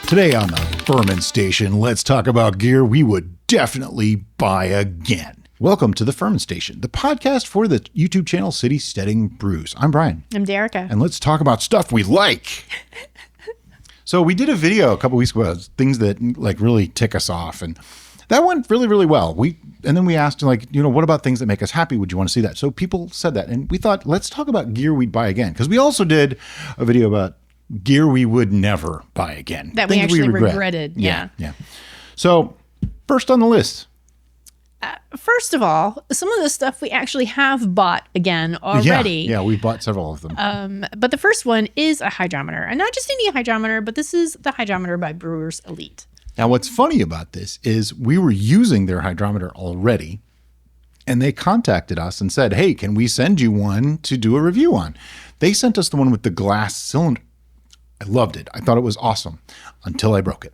Today on the Ferment Station, let's talk about gear we would definitely buy again. Welcome to the Ferment Station, the podcast for the YouTube channel City Steading Brews. I'm Brian. I'm Derica. And let's talk about stuff we like. So we did a video a couple weeks ago, things that like really tick us off, and that went really, really well. And then we asked, like, what about things that make us happy? Would you want to see that? So people said that, and we thought, let's talk about gear we'd buy again, because we also did a video about gear we would never buy again. That we actually regretted. Yeah. So first on the list. First of all, some of the stuff we actually have bought again already. Yeah, we bought several of them. But the first one is a hydrometer. And not just any hydrometer, but this is the hydrometer by Brewers Elite. Now, what's funny about this is we were using their hydrometer already, and they contacted us and said, hey, can we send you one to do a review on? They sent us the one with the glass cylinder. I loved it. I thought it was awesome until I broke it.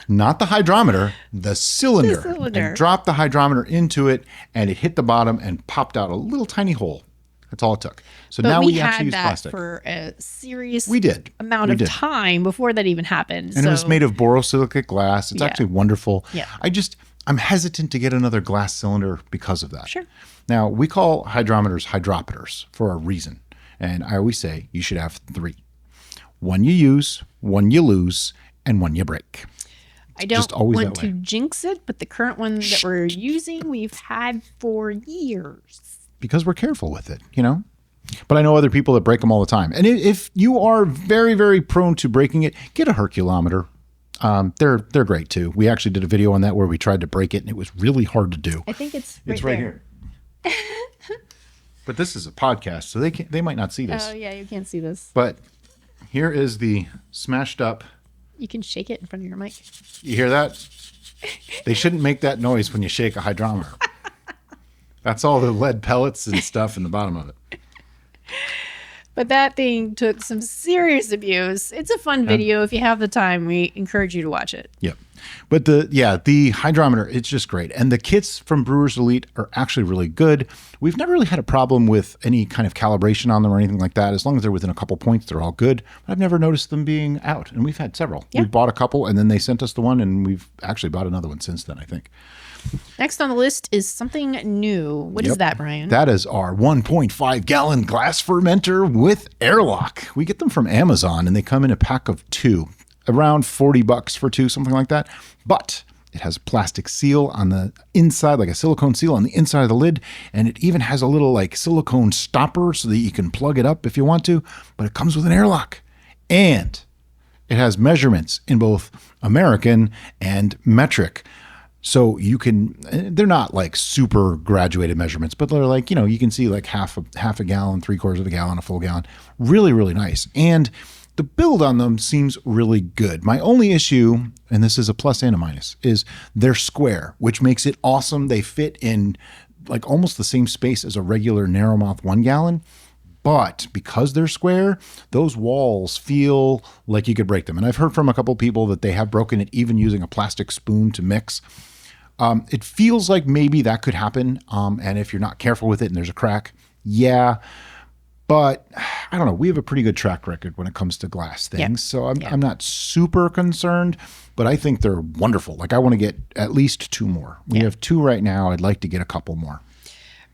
Not the hydrometer, the cylinder. And dropped the hydrometer into it, and it hit the bottom and popped out a little tiny hole. That's all it took. So now we actually use plastic. For a serious amount of time before that even happened. And it was made of borosilicate glass. It's actually wonderful. Yeah. I'm hesitant to get another glass cylinder because of that. Sure. Now, we call hydrometers hydrometers for a reason. And I always say you should have 3. One you use, one you lose, and one you break. I don't want to jinx it, but the current one that we're using, we've had for years. Because we're careful with it, But I know other people that break them all the time. And if you are very, very prone to breaking it, get a Herculometer. They're great too. We actually did a video on that where we tried to break it, and it was really hard to do. I think it's right here. But this is a podcast, so they might not see this. Oh yeah, you can't see this. But here is the smashed up. You can shake it in front of your mic. You hear that? They shouldn't make that noise when you shake a hydrometer. That's all the lead pellets and stuff in the bottom of it. But that thing took some serious abuse. It's a fun video. If you have the time, we encourage you to watch it. Yep. But the hydrometer, it's just great. And the kits from Brewers Elite are actually really good. We've never really had a problem with any kind of calibration on them or anything like that. As long as they're within a couple points, they're all good. But I've never noticed them being out. And we've had several. Yeah. We bought a couple, and then they sent us the one, and we've actually bought another one since then, I think. Next on the list is something new. What is that, Brian? That is our 1.5 gallon glass fermenter with airlock. We get them from Amazon, and they come in a pack of 2. Around $40 for 2, something like that. But it has a plastic seal on the inside, like a silicone seal on the inside of the lid. And it even has a little like silicone stopper so that you can plug it up if you want to. But it comes with an airlock. And it has measurements in both American and metric. So you can, they're not like super graduated measurements, but they're like, you can see like half a gallon, 3/4 of a gallon, a full gallon. Really, really nice. And the build on them seems really good. My only issue, and this is a plus and a minus, is they're square, which makes it awesome. They fit in like almost the same space as a regular narrow mouth 1 gallon. But because they're square, those walls feel like you could break them. And I've heard from a couple people that they have broken it even using a plastic spoon to mix. It feels like maybe that could happen. And if you're not careful with it and there's a crack, yeah. But I don't know. We have a pretty good track record when it comes to glass things. Yeah. So I'm not super concerned, but I think they're wonderful. Like I want to get at least 2 more. We have 2 right now. I'd like to get a couple more.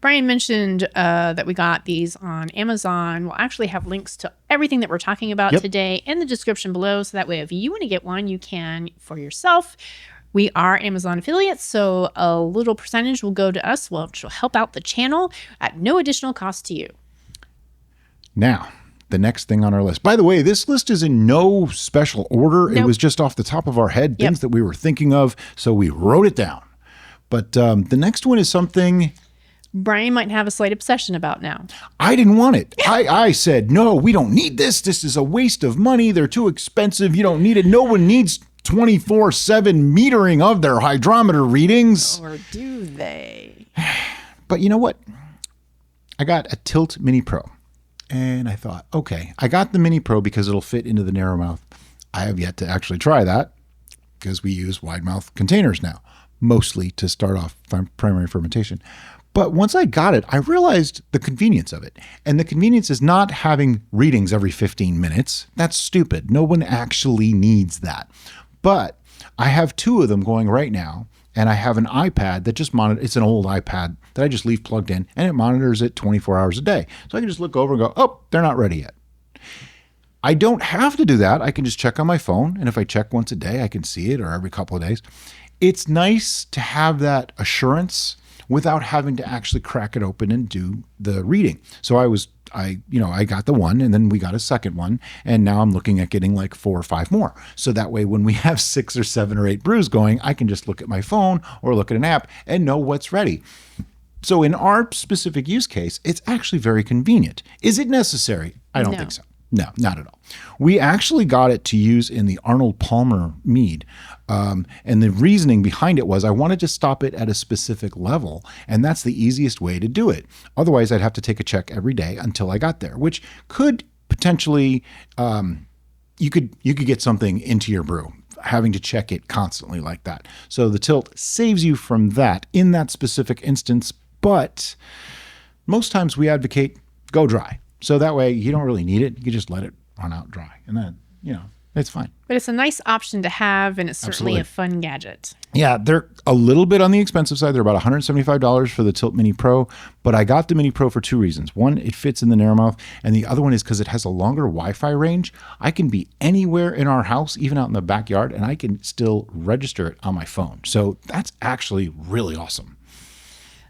Brian mentioned that we got these on Amazon. We'll actually have links to everything that we're talking about today in the description below. So that way, if you want to get one, you can for yourself. We are Amazon affiliates, so a little percentage will go to us, which will help out the channel at no additional cost to you. Now, the next thing on our list. By the way, this list is in no special order. Nope. It was just off the top of our head, things that we were thinking of, so we wrote it down. But the next one is something Brian might have a slight obsession about now. I didn't want it. I said, no, we don't need this. This is a waste of money. They're too expensive. You don't need it. No one needs 24/7 metering of their hydrometer readings. Or do they? But you know what? I got a Tilt Mini Pro. And I thought, okay, I got the Mini Pro because it'll fit into the narrow mouth. I have yet to actually try that because we use wide mouth containers now, mostly to start off primary fermentation. But once I got it, I realized the convenience of it. And the convenience is not having readings every 15 minutes. That's stupid. No one actually needs that. But I have 2 of them going right now. And I have an iPad that just monitors. It's an old iPad that I just leave plugged in, and it monitors it 24 hours a day. So I can just look over and go, oh, they're not ready yet. I don't have to do that. I can just check on my phone. And if I check once a day, I can see it, or every couple of days. It's nice to have that assurance without having to actually crack it open and do the reading. So I got the one, and then we got a second one, and now I'm looking at getting like 4 or 5 more. So that way, when we have 6 or 7 or 8 brews going, I can just look at my phone or look at an app and know what's ready. So in our specific use case, it's actually very convenient. Is it necessary? I don't think so. No, not at all. We actually got it to use in the Arnold Palmer mead. And the reasoning behind it was I wanted to stop it at a specific level, and that's the easiest way to do it. Otherwise, I'd have to take a check every day until I got there, which could potentially, you could get something into your brew, having to check it constantly like that. So the tilt saves you from that in that specific instance, but most times we advocate go dry. So that way you don't really need it. You can just let it run out dry, and then, it's fine. But it's a nice option to have, and it's certainly a fun gadget. Yeah, they're a little bit on the expensive side. They're about $175 for the Tilt Mini Pro, but I got the Mini Pro for 2 reasons. One, it fits in the narrow mouth, and the other one is because it has a longer Wi-Fi range. I can be anywhere in our house, even out in the backyard, and I can still register it on my phone. So that's actually really awesome.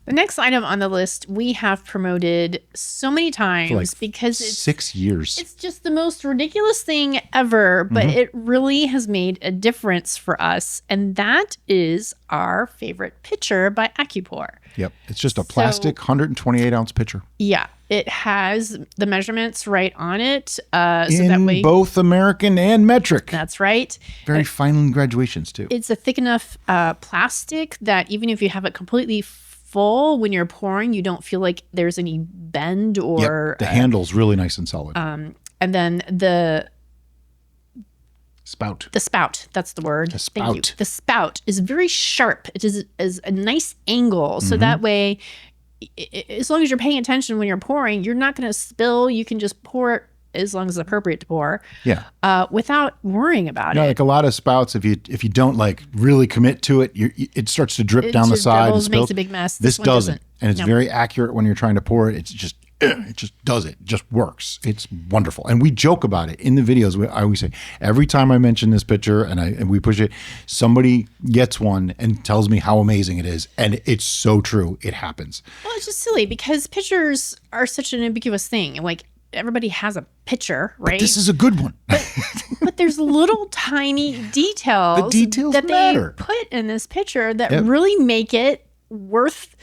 The next item on the list we have promoted so many times because it's 6 years. It's just the most ridiculous thing ever, but it really has made a difference for us. And that is our favorite pitcher by AccuPour. Yep. It's just a plastic 128-ounce pitcher. Yeah. It has the measurements right on it. So in that way, both American and metric. That's right. Very fine graduations, too. It's a thick enough plastic that even if you have it completely full, when you're pouring, you don't feel like there's any bend or... Yep, the handle's really nice and solid. And then the spout. The spout, that's the word. The spout. Thank you. The spout is very sharp. It is a nice angle. So that way, as long as you're paying attention when you're pouring, you're not going to spill. You can just pour it as long as it's appropriate to pour. Yeah. Without worrying about it. Like a lot of spouts, if you don't like really commit to it, it starts to drip down the side and makes a big mess. This doesn't. And it's very accurate when you're trying to pour it. It just does it. It just works. It's wonderful. And we joke about it in the videos. I always say, every time I mention this pitcher and we push it, somebody gets one and tells me how amazing it is. And it's so true. It happens. Well, it's just silly because pitchers are such an ambiguous thing. Like, everybody has a pitcher, right? But this is a good one. but there's little tiny details, that matter. They put in this pitcher that really make it worth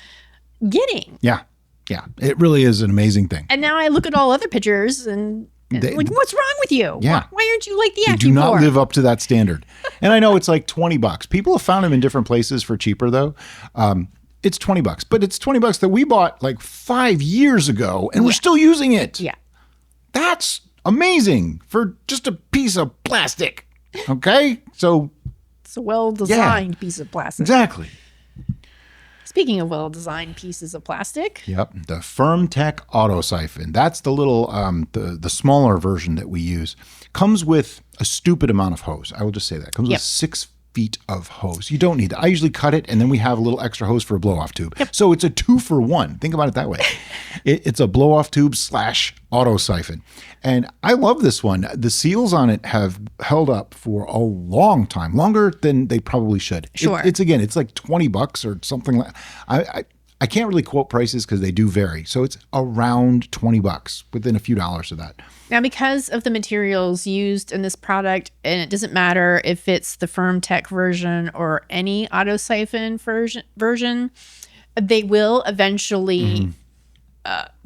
getting. Yeah. Yeah. It really is an amazing thing. And now I look at all other pitchers and like, what's wrong with you? Yeah. Why aren't you like the AccuPour? You do not live up to that standard. And I know it's like $20. People have found them in different places for cheaper, though. It's $20, but it's $20 that we bought like 5 years ago, and we're still using it. Yeah. That's amazing for just a piece of plastic. Okay? So it's a well-designed piece of plastic. Exactly. Speaking of well-designed pieces of plastic. Yep. The FermTech Auto Siphon. That's the little, the smaller version that we use. Comes with a stupid amount of hose. I will just say that. Comes with 6 feet of hose. You don't need that. I usually cut it, and then we have a little extra hose for a blow-off tube. Yep. So it's a 2-for-1. Think about it that way. It's a blow-off tube / auto siphon. And I love this one. The seals on it have held up for a long time, longer than they probably should. Sure. It's like $20 or something like. I can't really quote prices because they do vary. So it's around $20, within a few dollars of that. Now, because of the materials used in this product, and it doesn't matter if it's the FermTech version or any auto siphon version, they will eventually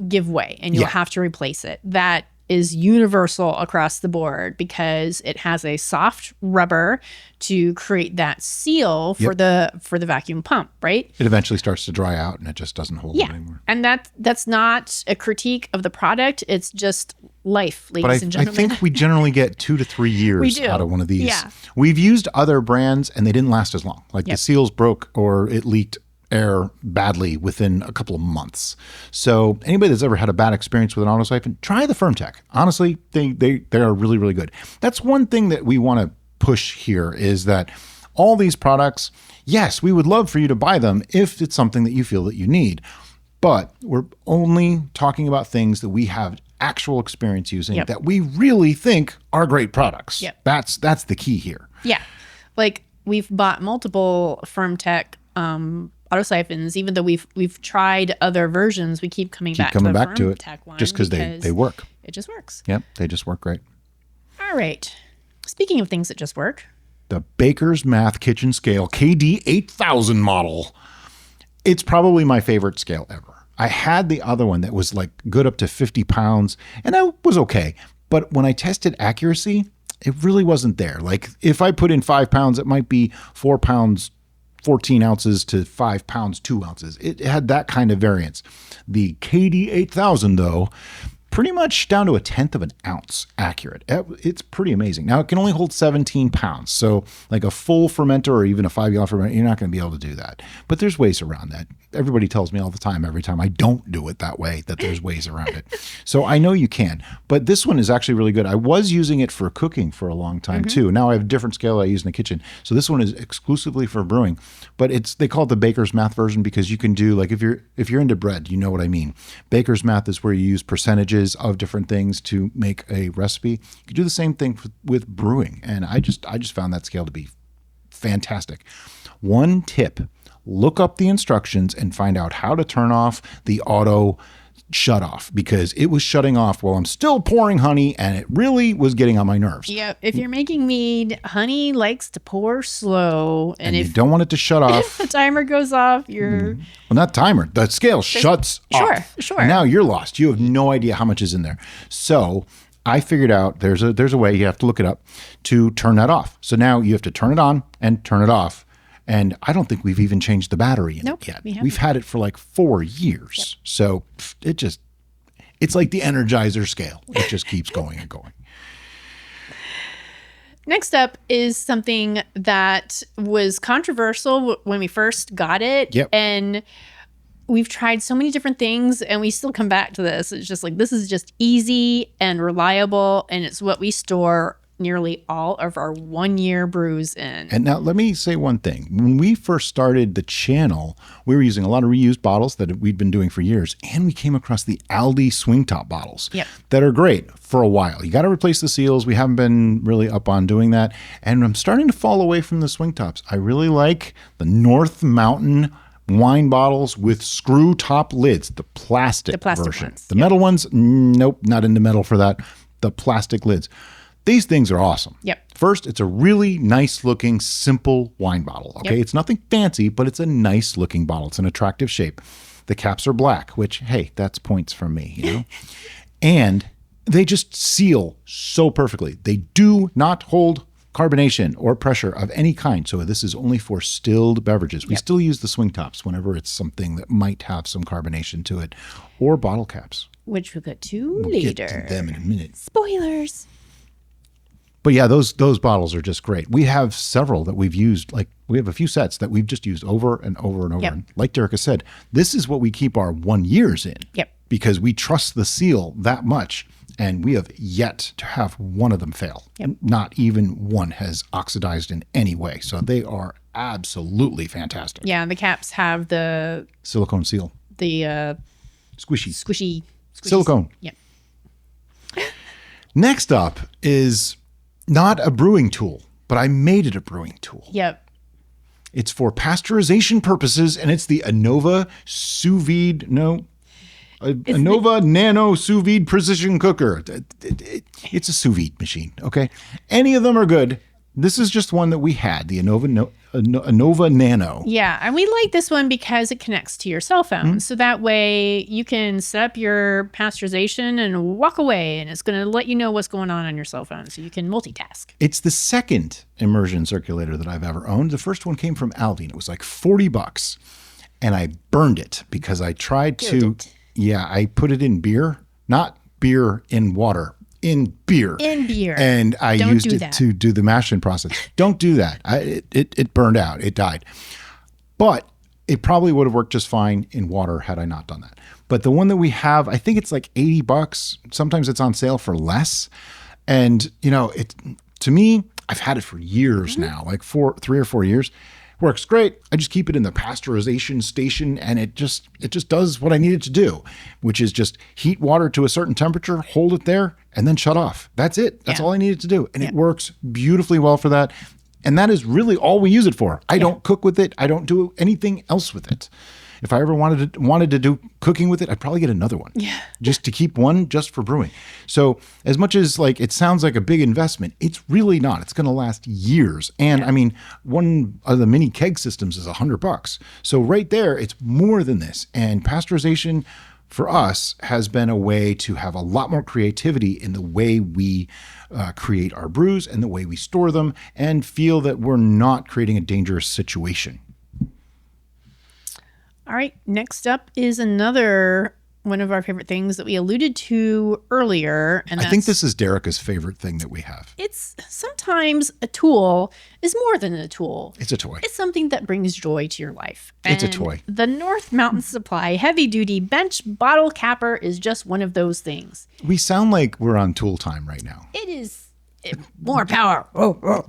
give way, and you'll have to replace it. That is universal across the board because it has a soft rubber to create that seal for the vacuum pump, right? It eventually starts to dry out and it just doesn't hold it anymore. And that's not a critique of the product. It's just life, ladies and gentlemen. I think we generally get 2 to 3 years out of one of these. Yeah. We've used other brands and they didn't last as long. Like the seals broke or it leaked air badly within a couple of months. So anybody that's ever had a bad experience with an auto siphon, try the Firmtech. Honestly, they are really, really good. That's one thing that we want to push here is that all these products, yes, we would love for you to buy them if it's something that you feel that you need. But we're only talking about things that we have actual experience using that we really think are great products. Yep. That's the key here. Yeah. Like we've bought multiple Firmtech auto siphons, even though we've tried other versions, we keep coming back to the Firmtech one. Just because they work. It just works. Yep, they just work great. All right. Speaking of things that just work. The Baker's Math Kitchen Scale KD 8000 model. It's probably my favorite scale ever. I had the other one that was like good up to 50 pounds, and that was okay. But when I tested accuracy, it really wasn't there. Like if I put in 5 pounds, it might be 4 pounds, 14 ounces to 5 pounds, 2 ounces. It had that kind of variance. The KD 8000, though, pretty much down to 1/10 of an ounce accurate. It's pretty amazing. Now, it can only hold 17 pounds. So like a full fermenter or even a 5-gallon fermenter, you're not going to be able to do that. But there's ways around that. Everybody tells me all the time, every time I don't do it that way, that there's ways around it. So I know you can. But this one is actually really good. I was using it for cooking for a long time too. Now I have a different scale I use in the kitchen. So this one is exclusively for brewing. But they call it the Baker's Math version because you can do, like if you're into bread, you know what I mean. Baker's Math is where you use percentages of different things to make a recipe. You can do the same thing with brewing. And I just found that scale to be fantastic. One tip, look up the instructions and find out how to turn off the auto shut off, because it was shutting off while I'm still pouring honey and it really was getting on my nerves. Yeah, if you're making mead, honey likes to pour slow. And if you don't want it to shut off. If the timer goes off, you're... Well, not timer. The scale shuts off. Sure. And now you're lost. You have no idea how much is in there. So I figured out there's a way, you have to look it up, to turn that off. So now you have to turn it on and turn it off. And I don't think we've even changed the battery in it yet. We've had it for like 4 years. Yep. So it's like the Energizer scale. It just keeps going and going. Next up is something that was controversial when we first got it. Yep. And we've tried so many different things and we still come back to this. It's just like, this is just easy and reliable. And it's what we store nearly all of our 1-year brews in. And now let me say one thing. When we first started the channel, we were using a lot of reused bottles that we'd been doing for years. And we came across the Aldi swing top bottles that are great for a while. You got to replace the seals. We haven't been really up on doing that. And I'm starting to fall away from the swing tops. I really like the North Mountain wine bottles with screw top lids, the plastic version. Ones. The metal ones, nope, not into metal for that. The plastic lids. These things are awesome. Yep. First, it's a really nice looking, simple wine bottle. Okay. Yep. It's nothing fancy, but it's a nice looking bottle. It's an attractive shape. The caps are black, which, hey, that's points from me, you know? And they just seal so perfectly. They do not hold carbonation or pressure of any kind. So this is only for stilled beverages. We still use the swing tops whenever it's something that might have some carbonation to it, or bottle caps. Which we'll get to later. Get to them in a minute. Spoilers. But yeah, those bottles are just great. We have several that we've used. Like we have a few sets that we've just used over and over and over. Yep. And like Derica said, this is what we keep our 1 years in. Yep. Because we trust the seal that much. And we have yet to have one of them fail. Yep. Not even one has oxidized in any way. So they are absolutely fantastic. Yeah, the caps have the silicone seal. The squishy silicone. Silicone. Yep. Next up is not a brewing tool, but I made it a brewing tool. Yep. It's for pasteurization purposes, and it's the Anova sous vide. Anova Nano Sous Vide Precision Cooker. It's a sous vide machine, okay? Any of them are good. This is just one that we had, the Anova Nano. Yeah, and we like this one because it connects to your cell phone. Mm-hmm. So that way you can set up your pasteurization and walk away, and it's going to let you know what's going on your cell phone. So you can multitask. It's the second immersion circulator that I've ever owned. The first one came from Aldi, and it was like $40. And I burned it because I tried to... Yeah, I put it in beer, not beer in water, in beer. In beer. And I used it to do the mashing process. Don't do that. It burned out. It died. But it probably would have worked just fine in water had I not done that. But the one that we have, I think it's like $80. Sometimes it's on sale for less. And, to me, I've had it for years now, like 3 or 4 years. Works great. I just keep it in the pasteurization station, and it just does what I need it to do, which is just heat water to a certain temperature, hold it there, and then shut off. That's it. That's all I need it to do. And it works beautifully well for that. And that is really all we use it for. I don't cook with it. I don't do anything else with it. If I ever wanted to do cooking with it, I'd probably get another one. Yeah. Just to keep one just for brewing. So as much as like it sounds like a big investment, it's really not. It's going to last years. And I mean, one of the mini keg systems is $100. So right there, it's more than this. And pasteurization for us has been a way to have a lot more creativity in the way we create our brews and the way we store them, and feel that we're not creating a dangerous situation. All right, next up is another one of our favorite things that we alluded to earlier. And I think this is Derica's favorite thing that we have. It's sometimes a tool is more than a tool. It's a toy. It's something that brings joy to your life. It's a toy. The North Mountain Supply Heavy Duty Bench Bottle Capper is just one of those things. We sound like we're on Tool time right now. It is more power.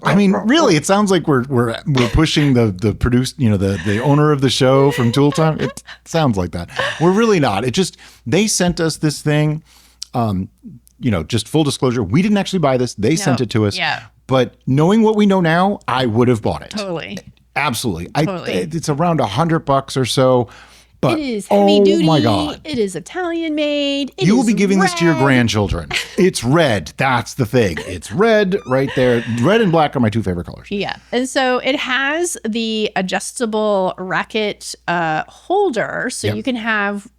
I mean, really, it sounds like we're pushing the produce, the owner of the show from Tool Time. It sounds like that. We're really not. It just, they sent us this thing. Just full disclosure, we didn't actually buy this. They sent it to us. Yeah. But knowing what we know now, I would have bought it. Totally. Absolutely. It's around $100 or so. But, it is heavy duty. Oh my God. It is Italian made. You will be giving this to your grandchildren. It's red. That's the thing. It's red right there. Red and black are my two favorite colors. Yeah. And so it has the adjustable racket holder. So you can have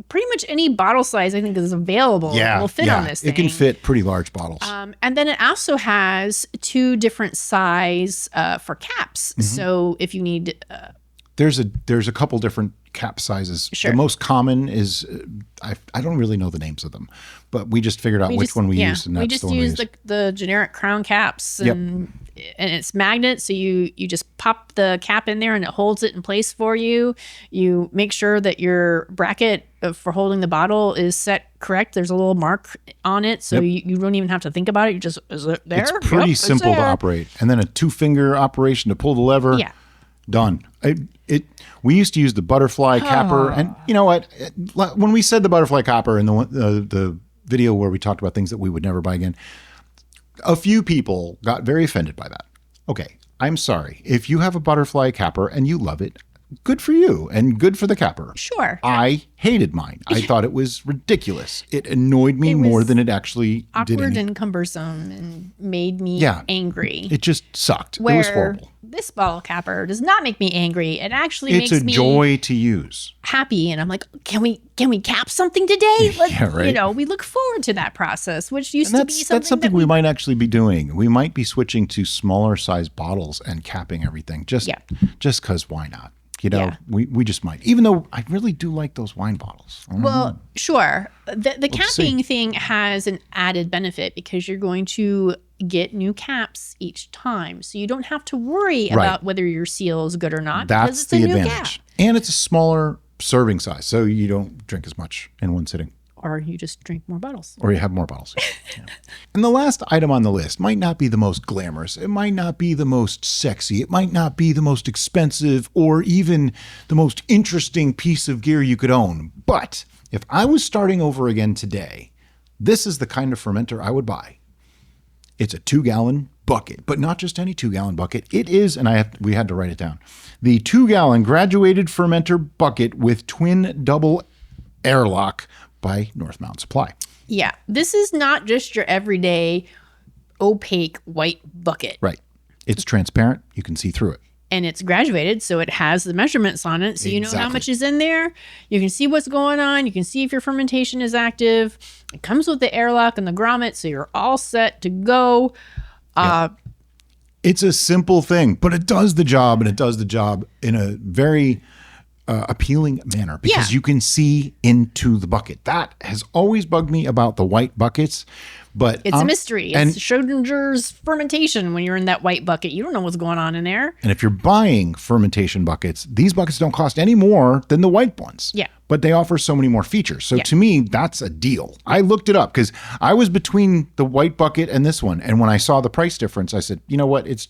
pretty much any bottle size I think is available will fit on this thing. It can fit pretty large bottles. And then it also has 2 different size for caps. So if you need... There's a couple different cap sizes. Sure. The most common is I don't really know the names of them, but we just figured out which one we used, and that's we just the one use the generic crown caps, and it's magnet. So you just pop the cap in there, and it holds it in place for you. You make sure that your bracket for holding the bottle is set correct. There's a little mark on it, so you don't even have to think about it. You just, is it there? It's pretty simple to operate, and then a 2-finger operation to pull the lever. Yeah. Done. We used to use the butterfly capper, and you know what? When we said the butterfly capper in the video where we talked about things that we would never buy again, a few people got very offended by that. Okay, I'm sorry. If you have a butterfly capper and you love it, good for you and good for the capper. Sure. I hated mine. I thought it was ridiculous. It annoyed me more than it actually did. Awkward and cumbersome and made me angry. It just sucked. It was horrible. This bottle capper does not make me angry. It actually makes me joy to use. Happy, and I'm like, can we cap something today? Yeah, right. We look forward to that process, which used to be something that's something we might actually be doing. We might be switching to smaller size bottles and capping everything. Just because why not? We just might, even though I really do like those wine bottles. Well, sure. The capping thing has an added benefit because you're going to get new caps each time. So you don't have to worry about whether your seal is good or not. That's because it's the a new advantage. Cap. And it's a smaller serving size, so you don't drink as much in one sitting. Or you just drink more bottles. Or you have more bottles. And the last item on the list might not be the most glamorous. It might not be the most sexy. It might not be the most expensive or even the most interesting piece of gear you could own. But if I was starting over again today, this is the kind of fermenter I would buy. It's a 2-gallon bucket, but not just any 2-gallon bucket. It is, and we had to write it down, the 2-gallon graduated fermenter bucket with twin double airlock by North Mountain Supply. Yeah, this is not just your everyday opaque white bucket. Right. It's transparent. You can see through it. And it's graduated, so it has the measurements on it. So you know how much is in there. You can see what's going on. You can see if your fermentation is active. It comes with the airlock and the grommet, so you're all set to go. It's a simple thing, but it does the job, and it does the job in a very appealing manner because you can see into the bucket. That has always bugged me about the white buckets. But it's a mystery. It's Schrodinger's fermentation when you're in that white bucket. You don't know what's going on in there. And if you're buying fermentation buckets, these buckets don't cost any more than the white ones. Yeah. But they offer so many more features. So to me, that's a deal. I looked it up because I was between the white bucket and this one. And when I saw the price difference, I said, you know what? It's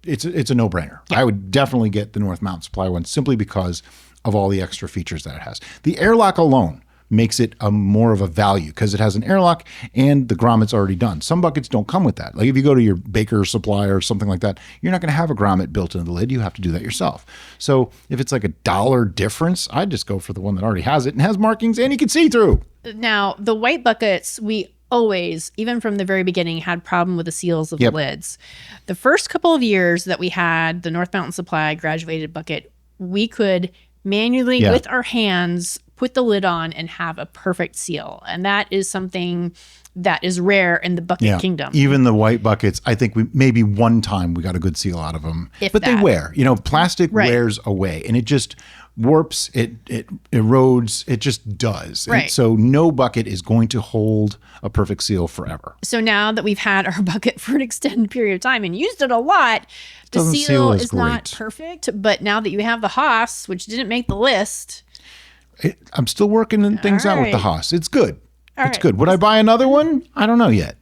a no-brainer. I would definitely get the North Mountain Supply one simply because of all the extra features that it has. The airlock alone makes it a more of a value because it has an airlock and the grommet's already done. Some buckets don't come with that. Like if you go to your baker supply or something like that, you're not going to have a grommet built into the lid. You have to do that yourself. So if it's like $1 difference, I'd just go for the one that already has it and has markings and you can see through. Now, the white buckets, we always, even from the very beginning, had problem with the seals of the lids. The first couple of years that we had the North Mountain Supply graduated bucket, we could manually with our hands put the lid on and have a perfect seal. And that is something that is rare in the bucket kingdom. Even the white buckets, I think maybe one time we got a good seal out of them. But they wear. Plastic wears away and it just warps, it erodes, it just does. Right. And so no bucket is going to hold a perfect seal forever. So now that we've had our bucket for an extended period of time and used it a lot, the seal is not perfect. But now that you have the Haas, which didn't make the list, I'm still working things out with the Haas. It's good. It's good. Would I buy another one? I don't know yet.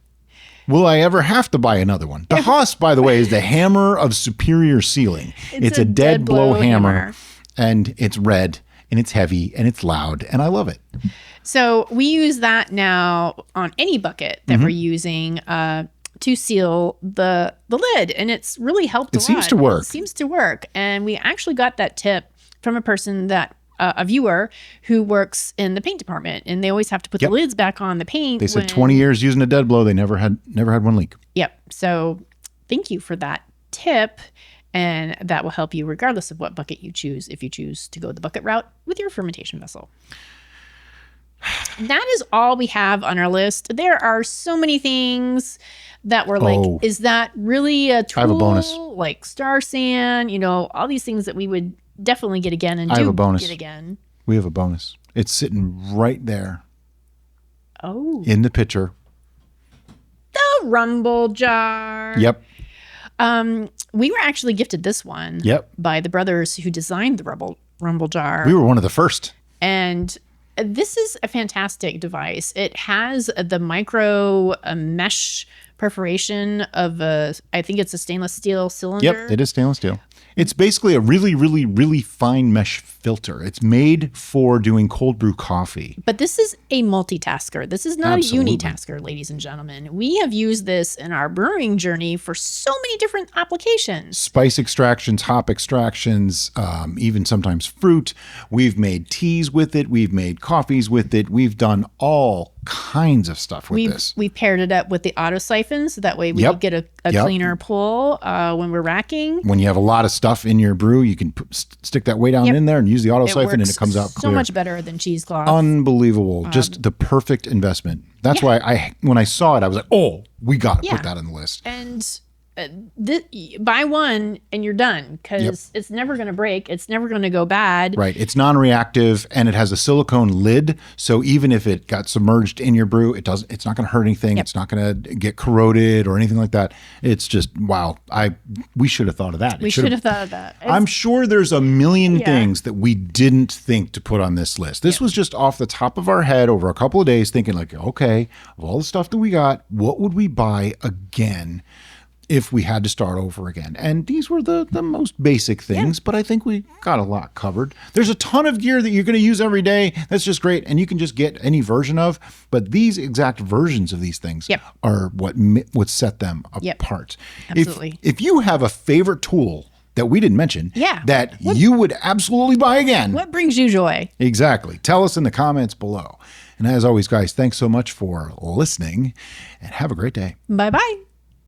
Will I ever have to buy another one? The Haas, by the way, is the hammer of superior sealing. It's a dead blow hammer. And it's red and it's heavy and it's loud and I love it. So we use that now on any bucket that we're using to seal the lid. And it's really helped a lot. It seems to work. It seems to work. And we actually got that tip from a person that a viewer who works in the paint department, and they always have to put the lids back on the paint. They said 20 years using a dead blow, they never had one leak. Yep. So thank you for that tip, and that will help you regardless of what bucket you choose if you choose to go the bucket route with your fermentation vessel. That is all we have on our list. There are so many things that were like, is that really a tool? I have a bonus. Like Star Sand, all these things that we would definitely get again and I have a bonus. Get again. We have a bonus. It's sitting right there. Oh. In the pitcher. The rumble jar. Yep. We were actually gifted this one by the brothers who designed the rumble jar. We were one of the first. And this is a fantastic device. It has the micro mesh perforation of I think it's a stainless steel cylinder. Yep, it is stainless steel. It's basically a really, really, really fine mesh filter. It's made for doing cold brew coffee. But this is a multitasker. This is not a unitasker, ladies and gentlemen. We have used this in our brewing journey for so many different applications. Spice extractions, hop extractions, even sometimes fruit. We've made teas with it. We've made coffees with it. We've done all kinds of stuff with this. We've paired it up with the auto siphon, so that way we get a cleaner pull when we're racking. When you have a lot of stuff in your brew, you can stick that way down in there and use the auto siphon and it comes out clear. So much better than cheesecloth. Unbelievable. Just the perfect investment. That's why when I saw it, I was like, oh, we got to put that on the list. And buy one and you're done because it's never going to break. It's never going to go bad. Right. It's non-reactive and it has a silicone lid. So even if it got submerged in your brew, it's not going to hurt anything. It's not going to get corroded or anything like that. It's just, wow. We should have thought of that. We should have thought of that. I'm sure there's a million things that we didn't think to put on this list. This was just off the top of our head over a couple of days thinking like, okay, of all the stuff that we got, what would we buy again if we had to start over again? And these were the most basic things, but I think we got a lot covered. There's a ton of gear that you're going to use every day. That's just great. And you can just get any version of, but these exact versions of these things are what set them apart. Absolutely. If you have a favorite tool that we didn't mention that you would absolutely buy again. What brings you joy? Exactly. Tell us in the comments below. And as always, guys, thanks so much for listening and have a great day. Bye-bye.